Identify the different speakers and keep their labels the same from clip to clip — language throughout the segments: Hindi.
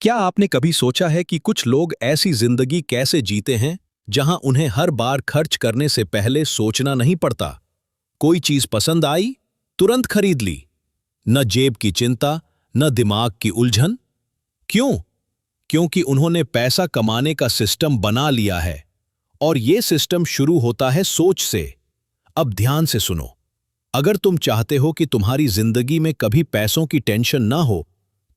Speaker 1: क्या आपने कभी सोचा है कि कुछ लोग ऐसी जिंदगी कैसे जीते हैं जहां उन्हें हर बार खर्च करने से पहले सोचना नहीं पड़ता? कोई चीज पसंद आई, तुरंत खरीद ली। न जेब की चिंता, न दिमाग की उलझन। क्यों? क्योंकि उन्होंने पैसा कमाने का सिस्टम बना लिया है। और यह सिस्टम शुरू होता है सोच से। अब ध्यान से सुनो। अगर तुम चाहते हो कि तुम्हारी जिंदगी में कभी पैसों की टेंशन ना हो,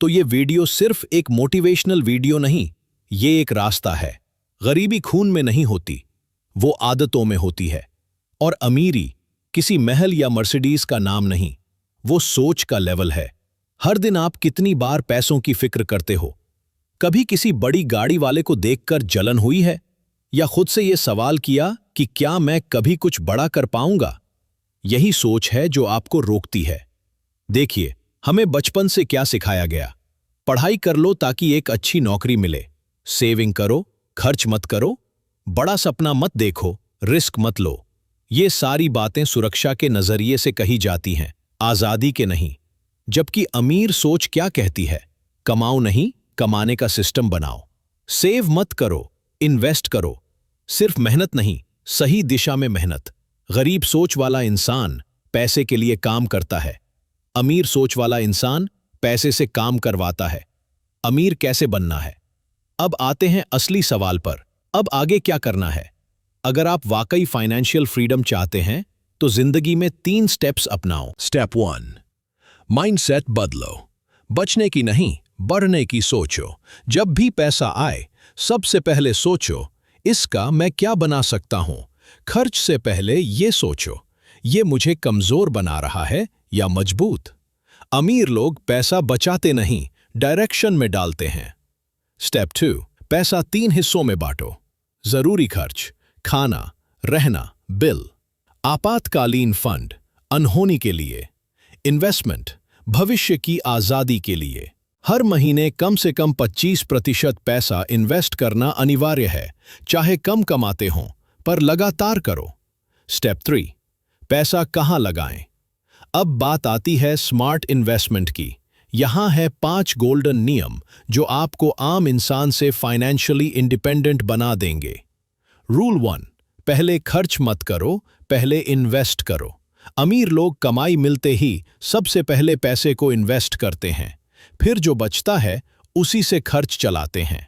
Speaker 1: तो ये वीडियो सिर्फ एक मोटिवेशनल वीडियो नहीं, ये एक रास्ता है। गरीबी खून में नहीं होती, वो आदतों में होती है। और अमीरी किसी महल या मर्सिडीज का नाम नहीं, वो सोच का लेवल है। हर दिन आप कितनी बार पैसों की फिक्र करते हो? कभी किसी बड़ी गाड़ी वाले को देखकर जलन हुई है? या खुद से ये सवाल किया कि क्या मैं कभी कुछ बड़ा कर पाऊंगा? यही सोच है जो आपको रोकती है। देखिए, हमें बचपन से क्या सिखाया गया? पढ़ाई कर लो ताकि एक अच्छी नौकरी मिले, सेविंग करो, खर्च मत करो, बड़ा सपना मत देखो, रिस्क मत लो। ये सारी बातें सुरक्षा के नजरिए से कही जाती हैं, आजादी के नहीं। जबकि अमीर सोच क्या कहती है? कमाओ नहीं, कमाने का सिस्टम बनाओ। सेव मत करो, इन्वेस्ट करो। सिर्फ मेहनत नहीं, सही दिशा में मेहनत। गरीब सोच वाला इंसान पैसे के लिए काम करता है, अमीर सोच वाला इंसान पैसे से काम करवाता है। अमीर कैसे बनना है? अब आते हैं असली सवाल पर। अब आगे क्या करना है? अगर आप वाकई फाइनेंशियल फ्रीडम चाहते हैं, तो जिंदगी में 3 स्टेप्स अपनाओ।
Speaker 2: स्टेप 1, माइंडसेट बदलो। बचने की नहीं, बढ़ने की सोचो। जब भी पैसा आए, सबसे पहले सोचो, इसका मैं क्या बना सकता हूं। खर्च से पहले ये सोचो, ये मुझे कमजोर बना रहा है या मजबूत। अमीर लोग पैसा बचाते नहीं, डायरेक्शन में डालते हैं। स्टेप 2, पैसा 3 हिस्सों में बांटो। जरूरी खर्च, खाना, रहना, बिल। आपातकालीन फंड, अनहोनी के लिए। इन्वेस्टमेंट, भविष्य की आजादी के लिए। हर महीने कम से कम 25% पैसा इन्वेस्ट करना अनिवार्य है, चाहे कम कमाते हों, पर लगातार करो। स्टेप 3, पैसा कहां लगाएं? अब बात आती है स्मार्ट इन्वेस्टमेंट की। यहां है 5 गोल्डन नियम जो आपको आम इंसान से फाइनेंशियली इंडिपेंडेंट बना देंगे। रूल 1, पहले खर्च मत करो, पहले इन्वेस्ट करो। अमीर लोग कमाई मिलते ही सबसे पहले पैसे को इन्वेस्ट करते हैं, फिर जो बचता है उसी से खर्च चलाते हैं।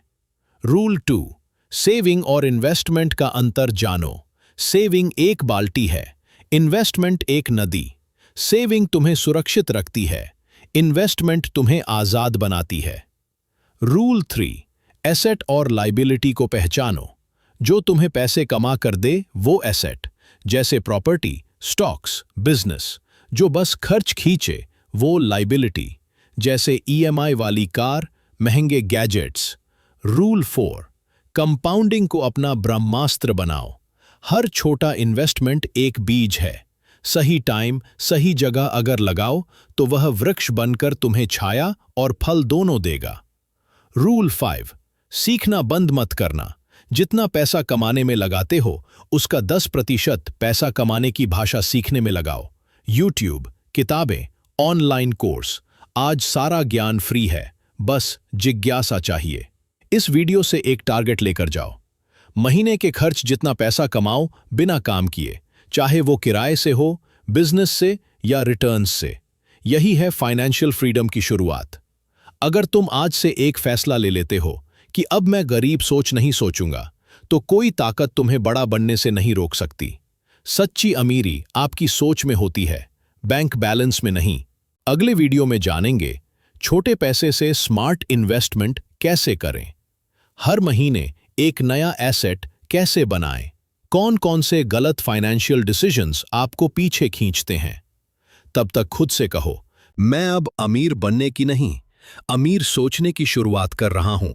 Speaker 2: रूल 2, सेविंग और इन्वेस्टमेंट का अंतर जानो। सेविंग एक बाल्टी है, इन्वेस्टमेंट एक नदी। सेविंग तुम्हें सुरक्षित रखती है, इन्वेस्टमेंट तुम्हें आजाद बनाती है। रूल 3, एसेट और लाइबिलिटी को पहचानो। जो तुम्हें पैसे कमा कर दे वो एसेट, जैसे प्रॉपर्टी, स्टॉक्स, बिजनेस। जो बस खर्च खींचे वो लाइबिलिटी, जैसे ईएमआई वाली कार, महंगे गैजेट्स। रूल 4, कंपाउंडिंग को अपना ब्रह्मास्त्र बनाओ। हर छोटा इन्वेस्टमेंट एक बीज है, सही टाइम, सही जगह अगर लगाओ तो वह वृक्ष बनकर तुम्हें छाया और फल दोनों देगा। रूल 5, सीखना बंद मत करना। जितना पैसा कमाने में लगाते हो, उसका 10% पैसा कमाने की भाषा सीखने में लगाओ। यूट्यूब, किताबें, ऑनलाइन कोर्स। आज सारा ज्ञान फ्री है, बस जिज्ञासा चाहिए। इस वीडियो से एक टारगेट लेकर जाओ। महीने के खर्च जितना पैसा कमाओ बिना काम किए, चाहे वो किराए से हो, बिजनेस से या रिटर्न्स से। यही है फाइनेंशियल फ्रीडम की शुरुआत। अगर तुम आज से एक फैसला ले लेते हो कि अब मैं गरीब सोच नहीं सोचूंगा, तो कोई ताकत तुम्हें बड़ा बनने से नहीं रोक सकती। सच्ची अमीरी आपकी सोच में होती है, बैंक बैलेंस में नहीं। अगले वीडियो में जानेंगे छोटे पैसे से स्मार्ट इन्वेस्टमेंट कैसे करें, हर महीने एक नया एसेट कैसे बनाएं, कौन कौन से गलत फाइनेंशियल डिसीजंस आपको पीछे खींचते हैं। तब तक खुद से कहो, मैं अब अमीर बनने की नहीं, अमीर सोचने की शुरुआत कर रहा हूं।